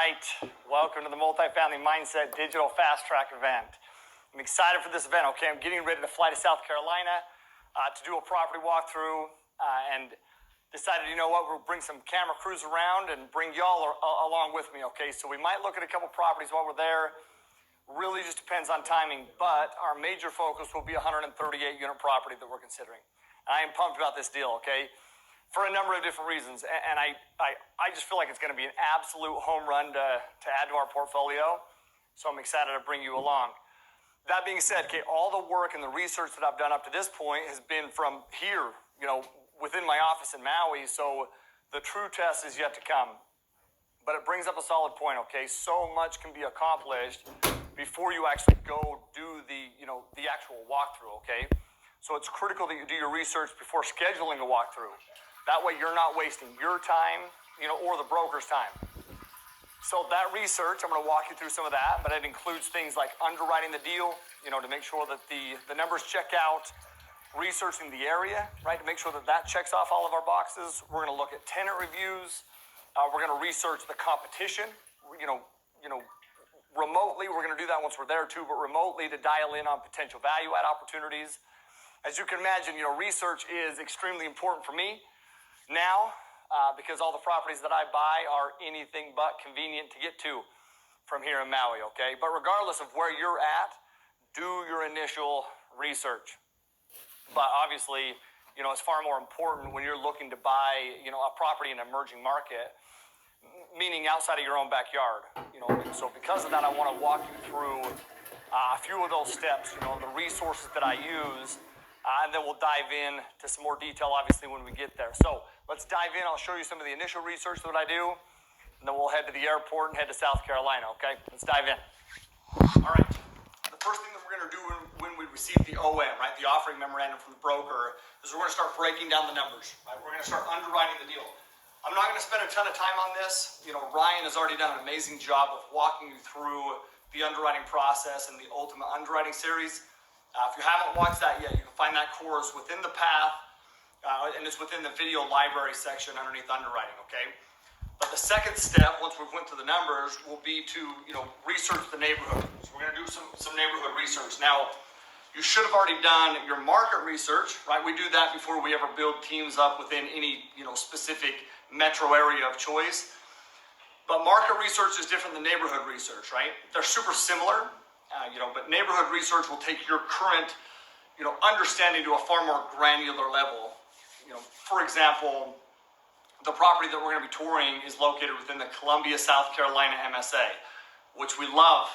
right, welcome to the Multifamily Mindset Digital Fast Track event. I'm excited for this event, okay? I'm getting ready to fly to South Carolina to do a property walkthrough and decided, you know what, we'll bring some camera crews around and bring y'all along with me, okay? So we might look at a couple properties while we're there. Really just depends on timing, but our major focus will be a 138 unit property that we're considering. And I am pumped about this deal, okay? For a number of different reasons. And I just feel like it's gonna be an absolute home run to add to our portfolio. So I'm excited to bring you along. That being said, okay, all the work and the research that I've done up to this point has been from here, you know, within my office in Maui. So the true test is yet to come. But it brings up a solid point, okay? So much can be accomplished before you actually go do the actual walkthrough, okay? So it's critical that you do your research before scheduling a walkthrough. That way you're not wasting your time, or the broker's time. So that research, I'm gonna walk you through some of that, but it includes things like underwriting the deal, to make sure that the numbers check out, researching the area, right, to make sure that that checks off all of our boxes. We're gonna look at tenant reviews. We're gonna research the competition, remotely. We're gonna do that once we're there too, but remotely to dial in on potential value add opportunities. As you can imagine, research is extremely important for me now, because all the properties that I buy are anything but convenient to get to from here in Maui, okay? But regardless of where you're at, do your initial research. But obviously, it's far more important when you're looking to buy, a property in an emerging market, meaning outside of your own backyard, So because of that, I want to walk you through a few of those steps, the resources that I use, and then we'll dive in to some more detail, obviously, when we get there. So let's dive in. I'll show you some of the initial research that I do, and then we'll head to the airport and head to South Carolina, okay? Let's dive in. All right. The first thing that we're going to do when we receive the OM, right, the offering memorandum from the broker, is we're going to start breaking down the numbers, right? We're going to start underwriting the deal. I'm not going to spend a ton of time on this. Ryan has already done an amazing job of walking you through the underwriting process and the Ultimate Underwriting Series. If you haven't watched that yet, you can find that course within the path, and it's within the video library section underneath underwriting, okay? But the second step, once we've went through the numbers, will be to, research the neighborhood. So we're gonna do some neighborhood research. Now, you should have already done your market research, right? We do that before we ever build teams up within any, specific metro area of choice. But market research is different than neighborhood research, right? They're super similar. But neighborhood research will take your current, understanding to a far more granular level. For example, the property that we're going to be touring is located within the Columbia, South Carolina MSA, which we love,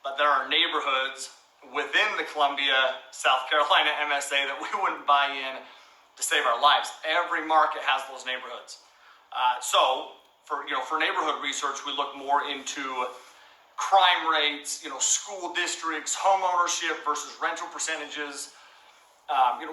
but there are neighborhoods within the Columbia, South Carolina MSA that we wouldn't buy in to save our lives. Every market has those neighborhoods. So for neighborhood research, we look more into crime rates, school districts, home ownership versus rental percentages,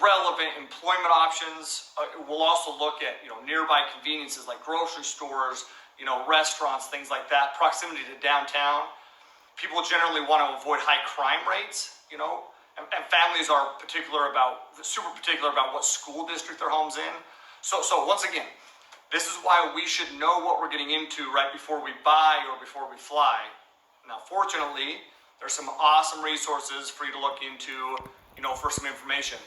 relevant employment options. We'll also look at, nearby conveniences like grocery stores, restaurants, things like that, proximity to downtown. People generally want to avoid high crime rates, and families are super particular about what school district their home's in. So once again, this is why we should know what we're getting into right before we buy or before we fly. Now, fortunately, there's some awesome resources for you to look into, for some information.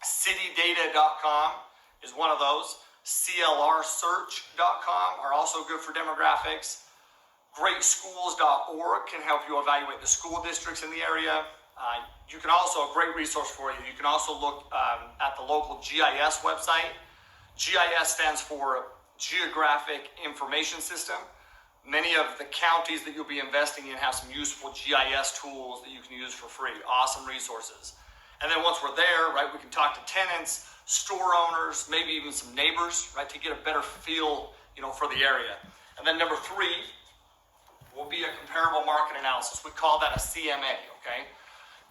Citydata.com is one of those. CLRsearch.com are also good for demographics. Greatschools.org can help you evaluate the school districts in the area. You can also, a great resource for you, you can also look at the local GIS website. GIS stands for Geographic Information System. Many of the counties that you'll be investing in have some useful GIS tools that you can use for free. Awesome resources. And then once we're there, right, we can talk to tenants, store owners, maybe even some neighbors, right, to get a better feel, for the area. And then number 3 will be a comparable market analysis. We call that a CMA, okay?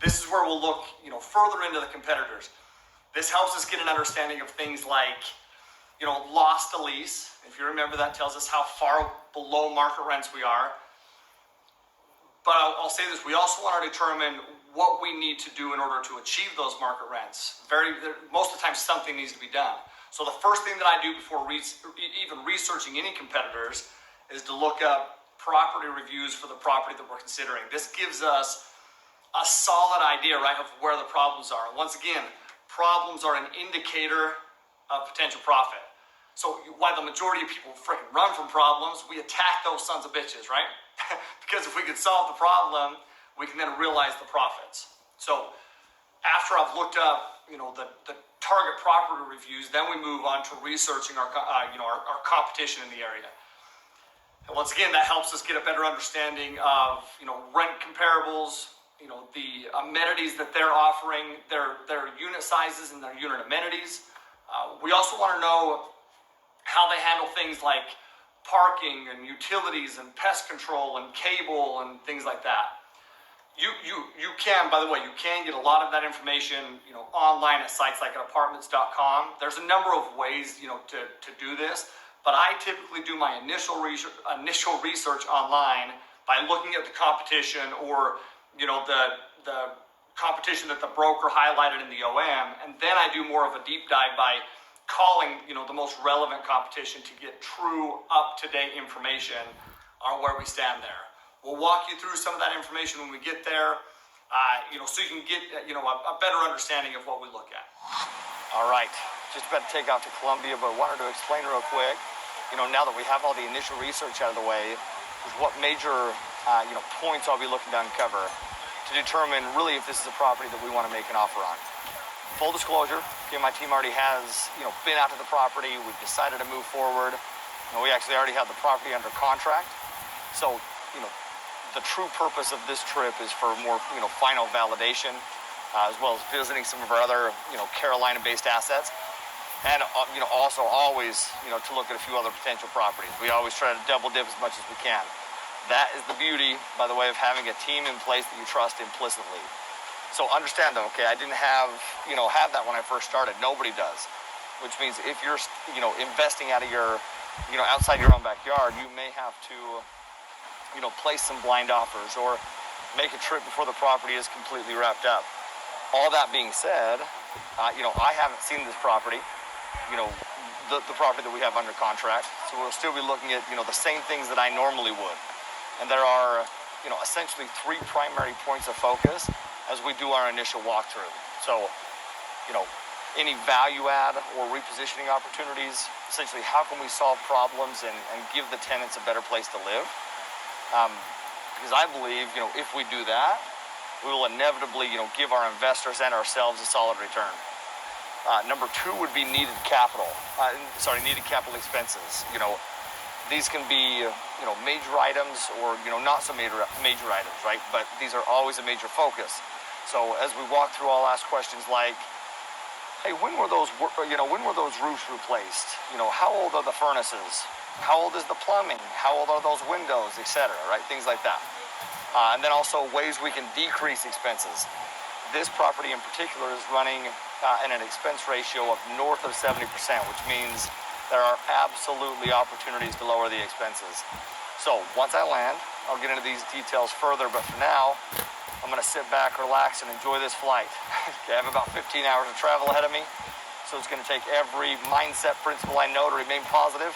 This is where we'll look, further into the competitors. This helps us get an understanding of things like, loss to lease. If you remember, that tells us how far below market rents we are. But I'll say this, we also want to determine what we need to do in order to achieve those market rents. Most of the time, something needs to be done. So the first thing that I do before even researching any competitors is to look up property reviews for the property that we're considering. This gives us a solid idea, right, of where the problems are. Once again, problems are an indicator of potential profit. So while the majority of people freaking run from problems, we attack those sons of bitches, right? Because if we could solve the problem, we can then realize the profits. So after I've looked up, the target property reviews, then we move on to researching our competition in the area. And once again, that helps us get a better understanding of, rent comparables, the amenities that they're offering, their unit sizes and their unit amenities. We also want to know how they handle things like parking and utilities and pest control and cable and things like that. You can, by the way, you can get a lot of that information, online at sites like at apartments.com. There's a number of ways, to do this, but I typically do my initial research online by looking at the competition or, the competition that the broker highlighted in the OM, and then I do more of a deep dive by calling, the most relevant competition to get true up-to-date information on where we stand there. We'll walk you through some of that information when we get there, so you can get, a better understanding of what we look at. All right, just about to take off to Columbia, but wanted to explain real quick, now that we have all the initial research out of the way, is what major, points I'll be looking to uncover to determine really if this is a property that we want to make an offer on. Full disclosure, my team already has, been out to the property. We've decided to move forward. We actually already have the property under contract. So, the true purpose of this trip is for more, final validation, as well as visiting some of our other, Carolina-based assets. And, also always, to look at a few other potential properties. We always try to double dip as much as we can. That is the beauty, by the way, of having a team in place that you trust implicitly. So understand though, okay, I didn't have that when I first started. Nobody does. Which means if you're, investing out of your, outside your own backyard, you may have to, place some blind offers or make a trip before the property is completely wrapped up. All that being said, I haven't seen this property, the property that we have under contract. So we'll still be looking at, the same things that I normally would. And there are, essentially 3 primary points of focus as we do our initial walkthrough. So, any value add or repositioning opportunities, essentially how can we solve problems and give the tenants a better place to live? Because I believe, if we do that, we will inevitably, give our investors and ourselves a solid return. Number 2 would be needed capital expenses. These can be, major items or, not so major items, right? But these are always a major focus. So as we walk through, I'll ask questions like, hey, when were those roofs replaced? How old are the furnaces? How old is the plumbing? How old are those windows, etc., right? Things like that. And then also ways we can decrease expenses. This property in particular is running in an expense ratio of north of 70%, which means there are absolutely opportunities to lower the expenses. So once I land, I'll get into these details further, but for now, I'm gonna sit back, relax, and enjoy this flight. I have about 15 hours of travel ahead of me, so it's gonna take every mindset principle I know to remain positive,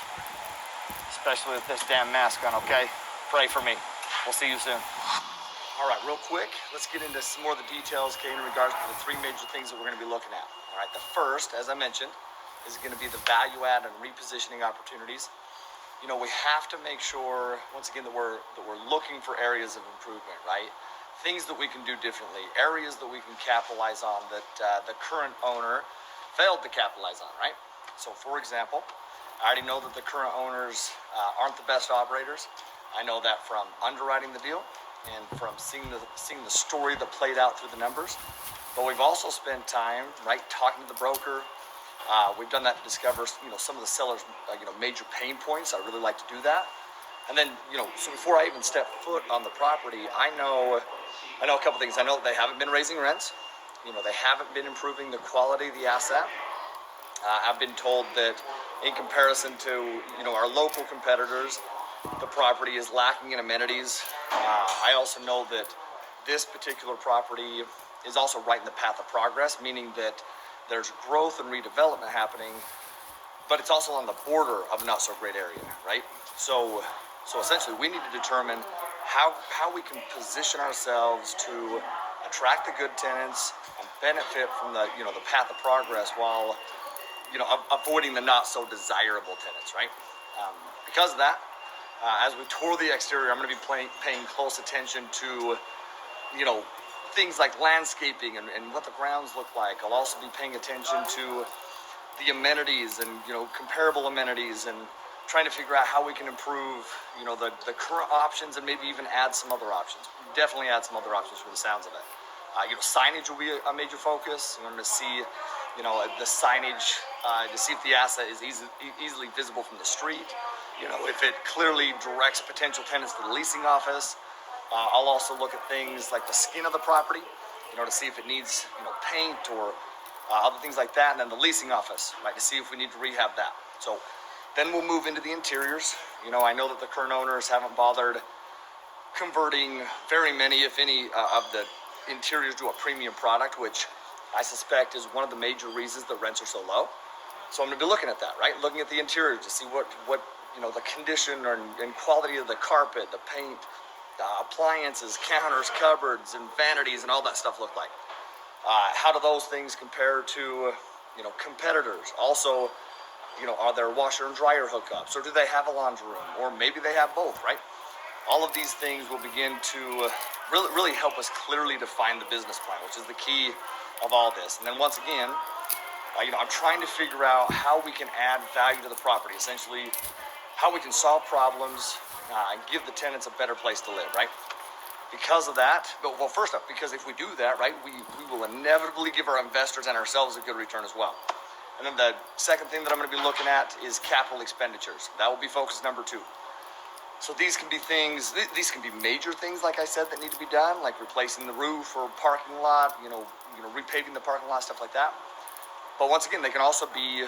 especially with this damn mask on, okay? Pray for me. We'll see you soon. All right, real quick, let's get into some more of the details, okay, in regards to the 3 major things that we're gonna be looking at. All right, the first, as I mentioned, is going to be the value add and repositioning opportunities. We have to make sure, once again, that we're looking for areas of improvement, right? Things that we can do differently, areas that we can capitalize on that the current owner failed to capitalize on, right? So, for example, I already know that the current owners aren't the best operators. I know that from underwriting the deal and from seeing the story that played out through the numbers. But we've also spent time, right, talking to the broker. We've done that to discover, some of the sellers' major pain points. I really like to do that. And then, so before I even step foot on the property, I know a couple things. I know that they haven't been raising rents. They haven't been improving the quality of the asset. I've been told that in comparison to, our local competitors, the property is lacking in amenities. I also know that this particular property is also right in the path of progress, meaning that there's growth and redevelopment happening, but it's also on the border of a not so great area, right? So So essentially, we need to determine how we can position ourselves to attract the good tenants and benefit from the the path of progress while avoiding the not so desirable tenants, right? Because of that, as we tour the exterior, I'm going to be paying close attention to things like landscaping and what the grounds look like. I'll also be paying attention to the amenities and comparable amenities, and trying to figure out how we can improve the current options and maybe even add some other options. Definitely add some other options for the sounds of it. Signage will be a major focus. I'm going to see the signage to see if the asset is easily visible from the street. If it clearly directs potential tenants to the leasing office. I'll also look at things like the skin of the property, to see if it needs paint or other things like that, and then the leasing office, right, to see if we need to rehab that. So then we'll move into the interiors. I know that the current owners haven't bothered converting very many, if any, of the interiors to a premium product, which I suspect is one of the major reasons that rents are so low. So I'm going to be looking at that, right? Looking at the interior to see what the condition and quality of the carpet, the paint, appliances, counters, cupboards, and vanities, and all that stuff look like. How do those things compare to competitors? Also, are there washer and dryer hookups, or do they have a laundry room, or maybe they have both, right? All of these things will begin to really help us clearly define the business plan, which is the key of all this. And then once again, I'm trying to figure out how we can add value to the property, essentially how we can solve problems and give the tenants a better place to live, right? Because of that, well, first off, because if we do that, right, we will inevitably give our investors and ourselves a good return as well. And then the second thing that I'm going to be looking at is capital expenditures. That will be focus number 2. So these can be things, these can be major things, like I said, that need to be done, like replacing the roof or parking lot, repaving the parking lot, stuff like that. But once again, they can also be,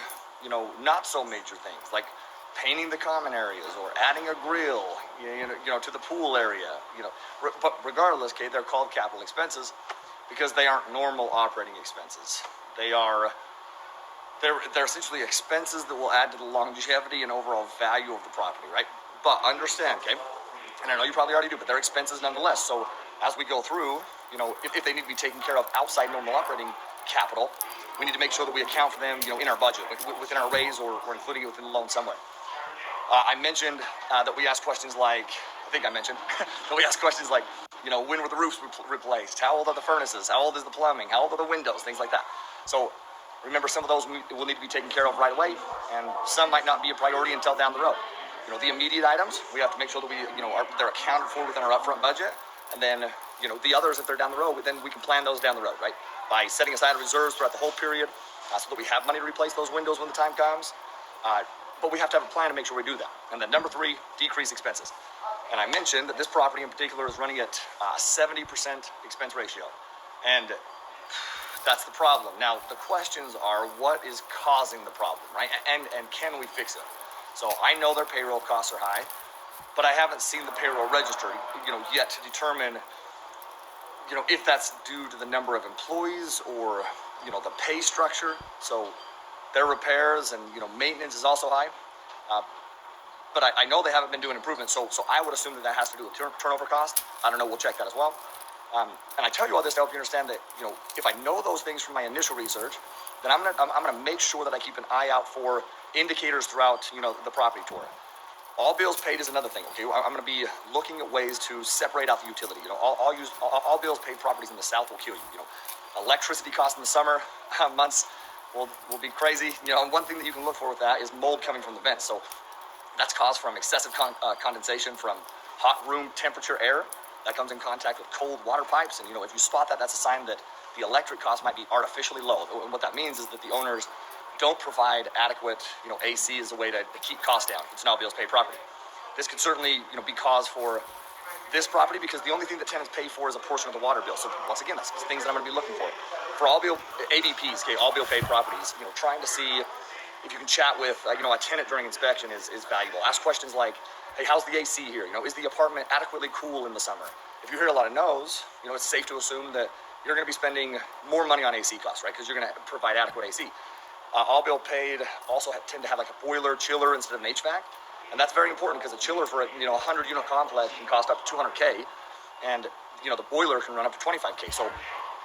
not so major things, like painting the common areas or adding a grill, to the pool area, But regardless, okay, they're called capital expenses because they aren't normal operating expenses. They're essentially expenses that will add to the longevity and overall value of the property, right? But understand, okay, and I know you probably already do, but they're expenses nonetheless. So as we go through, if they need to be taken care of outside normal operating capital, we need to make sure that we account for them, in our budget, within our raise, or including it within the loan somewhere. I mentioned that we ask questions like, that we ask questions like, when were the roofs replaced? How old are the furnaces? How old is the plumbing? How old are the windows? Things like that. So remember, some of those will need to be taken care of right away, and some might not be a priority until down the road. The immediate items, we have to make sure that they're accounted for within our upfront budget, and then, the others, if they're down the road, then we can plan those down the road, right? By setting aside reserves throughout the whole period, so that we have money to replace those windows when the time comes. But we have to have a plan to make sure we do that. And then number 3, decrease expenses. And I mentioned that this property in particular is running at 70% expense ratio. And that's the problem. Now, the questions are, what is causing the problem, right? And can we fix it? So I know their payroll costs are high, but I haven't seen the payroll register, yet to determine, if that's due to the number of employees or, the pay structure. So their repairs and, maintenance is also high. But I know they haven't been doing improvements, so I would assume that has to do with turnover cost. I don't know, we'll check that as well. And I tell you all this to help you understand that, if I know those things from my initial research, then I'm gonna make sure that I keep an eye out for indicators throughout, the property tour. All bills paid is another thing, okay? I'm gonna be looking at ways to separate out the utility. All bills paid properties in the South will kill you. Electricity costs in the summer months will be crazy. And one thing that you can look for with that is mold coming from the vents. So that's caused from excessive condensation from hot room temperature air that comes in contact with cold water pipes. And, if you spot that, that's a sign that the electric cost might be artificially low. And what that means is that the owners don't provide adequate, AC as a way to keep costs down. It's not bills paid property. This could certainly, be cause for this property because the only thing that tenants pay for is a portion of the water bill. So once again, that's things that I'm going to be looking for. For all bill ABPs, okay, all bill paid properties, trying to see if you can chat with, a tenant during inspection is valuable. Ask questions like, hey, how's the AC here? Is the apartment adequately cool in the summer? If you hear a lot of no's, it's safe to assume that you're going to be spending more money on AC costs, right? Because you're going to provide adequate AC. All bill paid also tend to have like a boiler, chiller instead of an HVAC. And that's very important because a chiller for a 100 unit complex can cost up to $200K, and the boiler can run up to $25K. So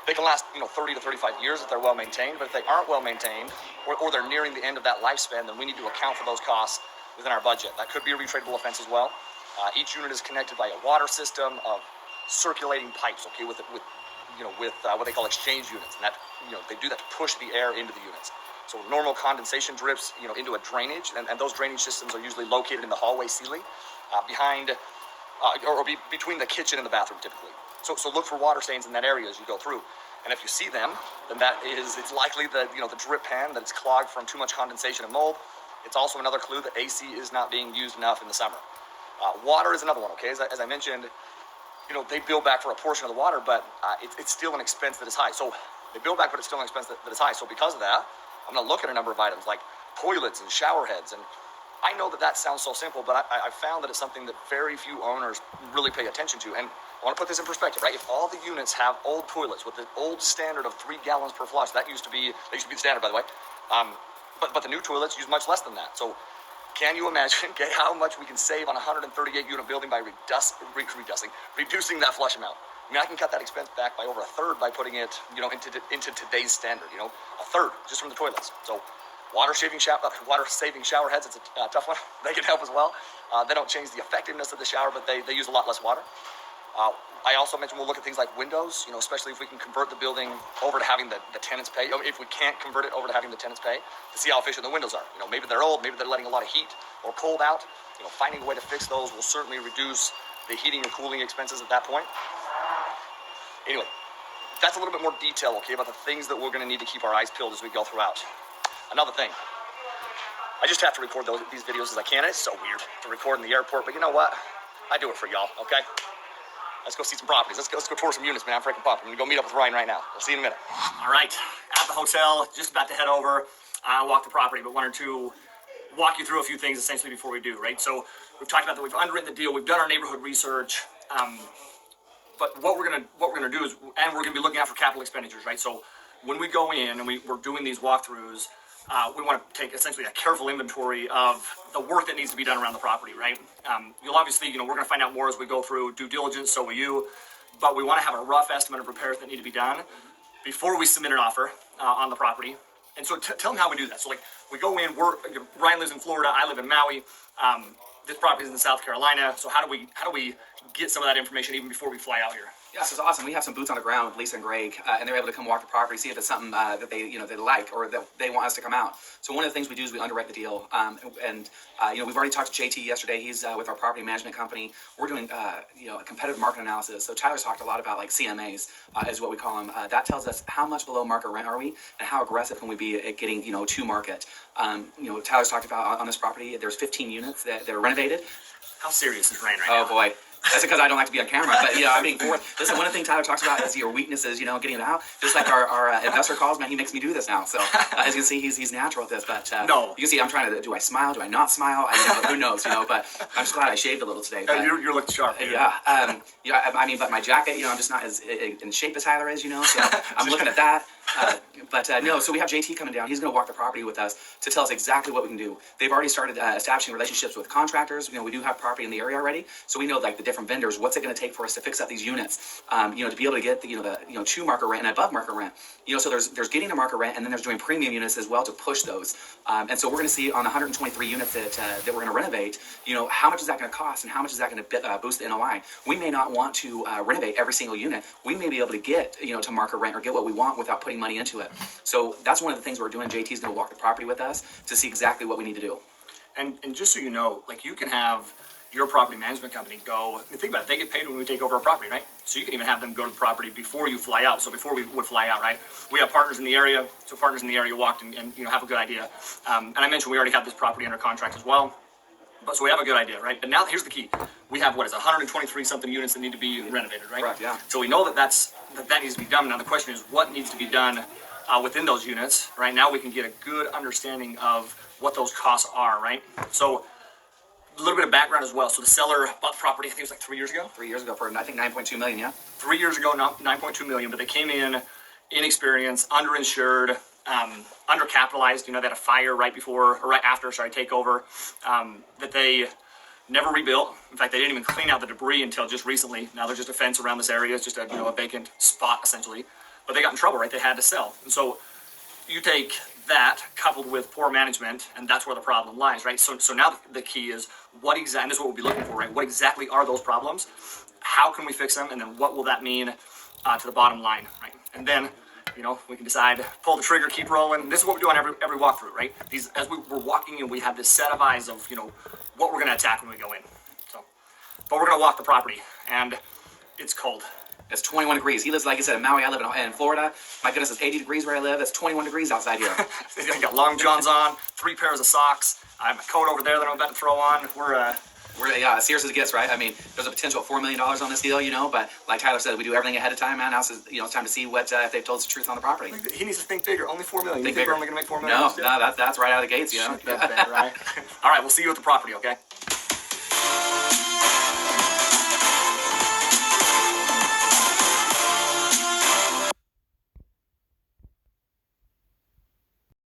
they can last 30 to 35 years if they're well maintained. But if they aren't well maintained, or they're nearing the end of that lifespan, then we need to account for those costs within our budget. That could be a retradable offense as well. Each unit is connected by a water system of circulating pipes, okay, with what they call exchange units, and that they do that to push the air into the units. So normal condensation drips into a drainage, and those drainage systems are usually located in the hallway ceiling, behind between the kitchen and the bathroom typically. So look for water stains in that area as you go through. And if you see them, then it's likely that the drip pan, that it's clogged from too much condensation and mold. It's also another clue that AC is not being used enough in the summer. Water is another one, okay? As I mentioned, they bill back for a portion of the water, but it's still an expense that is high. So they bill back, but it's still an expense that is high. So because of that, I'm going to look at a number of items like toilets and shower heads. And I know that sounds so simple, but I found that it's something that very few owners really pay attention to. And I want to put this in perspective, right? If all the units have old toilets with the old standard of 3 gallons per flush, that used to be the standard, by the way. But the new toilets use much less than that. So can you imagine how much we can save on a 138 unit building by reducing that flush amount? I mean, I can cut that expense back by over a third by putting it, into today's standard. A third just from the toilets. So water saving shower heads, it's a tough one. They can help as well. They don't change the effectiveness of the shower, but they use a lot less water. I also mentioned we'll look at things like windows, especially if we can convert the building over to having the tenants pay. If we can't convert it over to having the tenants pay, to see how efficient the windows are. Maybe they're old, maybe they're letting a lot of heat or cold out. Finding a way to fix those will certainly reduce the heating or cooling expenses at that point. Anyway, that's a little bit more detail, okay, about the things that we're going to need to keep our eyes peeled as we go throughout. Another thing, I just have to record these videos as I can. It's so weird to record in the airport, but you know what? I do it for y'all, okay? Let's go see some properties. Let's go tour some units, man. I'm freaking pumped. I'm going to go meet up with Ryan right now. We'll see you in a minute. All right, at the hotel, just about to head over. Walk the property, but wanted to walk you through a few things essentially before we do, right? So we've talked about that. We've underwritten the deal. We've done our neighborhood research. But what we're gonna do is, and we're gonna be looking out for capital expenditures, right? So when we go in and we're doing these walkthroughs, we want to take essentially a careful inventory of the work that needs to be done around the property, right? You'll obviously, we're gonna find out more as we go through due diligence, so will you. But we want to have a rough estimate of repairs that need to be done before we submit an offer on the property. And so tell them how we do that. So like we go in, Ryan lives in Florida, I live in Maui. This property is in South Carolina. So how do we get some of that information even before we fly out here? Yeah, this is awesome. We have some boots on the ground with Lisa and Greg, and they're able to come walk the property, see if it's something that they like or that they want us to come out. So one of the things we do is we underwrite the deal, and we've already talked to JT yesterday. He's with our property management company. We're doing a competitive market analysis. So Tyler's talked a lot about like CMAs, is what we call them. That tells us how much below market rent are we, and how aggressive can we be at getting to market. Tyler's talked about on this property. There's 15 units that are renovated. How serious is Ryan right now? Oh boy. That's because I don't like to be on camera, but I'm being forward. Listen, one of the things Tyler talks about is your weaknesses, getting it out. Just like our investor calls, man, he makes me do this now. So as you can see, he's natural at this. But no, you can see I'm trying to. Do I smile? Do I not smile? Who knows? But I'm just glad I shaved a little today. But, you're looking sharp. Dude. Yeah. But my jacket, I'm just not as in shape as Tyler is. So I'm looking at that. So we have JT coming down. He's going to walk the property with us to tell us exactly what we can do. They've already started establishing relationships with contractors. We do have property in the area already, so we know like the different vendors. What's it going to take for us to fix up these units? To be able to get the to market rent and above market rent. So there's getting to market rent, and then there's doing premium units as well to push those. And so we're going to see on the 123 units that we're going to renovate. How much is that going to cost, and how much is that going to boost the NOI? We may not want to renovate every single unit. We may be able to get to market rent or get what we want without putting money into it. So that's one of the things we're doing. JT's going to walk the property with us to see exactly what we need to do. And just so you know, like you can have your property management company go, think about it, they get paid when we take over a property, right? So you can even have them go to the property before you fly out. So before we would fly out, right? We have partners in the area. So partners in the area walked and have a good idea. And I mentioned we already have this property under contract as well. So we have a good idea, right? But now here's the key. We have 123 something units that need to be renovated, right? Correct, yeah. So we know that needs to be done. Now the question is what needs to be done within those units. Right now we can get a good understanding of what those costs are, right? So a little bit of background as well. So the seller bought the property, I think it was like 3 years ago. 3 years ago for I think 9.2 million, yeah. 3 years ago, 9.2 million, but they came in inexperienced, underinsured, undercapitalized. You know, they had a fire right before, or right after, sorry, takeover, that they never rebuilt. In fact, they didn't even clean out the debris until just recently. Now there's just a fence around this area. It's just a, you know, a vacant spot essentially. But they got in trouble, right? They had to sell. And so you take that coupled with poor management, and that's where the problem lies, right? So now the key is what exactly, and this is what we'll be looking for, right? What exactly are those problems? How can we fix them? And then what will that mean to the bottom line, right? And then, you know, we can decide, pull the trigger, keep rolling. This is what we do on every walkthrough, right? These, as we're walking in, we have this set of eyes of, you know, what we're going to attack when we go in. So, but we're going to walk the property, and it's cold. It's 21 degrees. He lives, like I said, in Maui. I live in Florida. My goodness, it's 80 degrees where I live. It's 21 degrees outside here. I got long johns on, 3 pairs of socks. I have my coat over there that I'm about to throw on. We're as serious as it gets, right? I mean, there's a potential $4 million on this deal, you know, but like Tyler said, we do everything ahead of time, man. Now it's, you know, it's time to see what if they've told us the truth on the property. He needs to think bigger. Only $4 million. You think bigger. we're only going to make $4 million? No, that's right out of the gates, you know. Right? All right, we'll see you at the property, okay?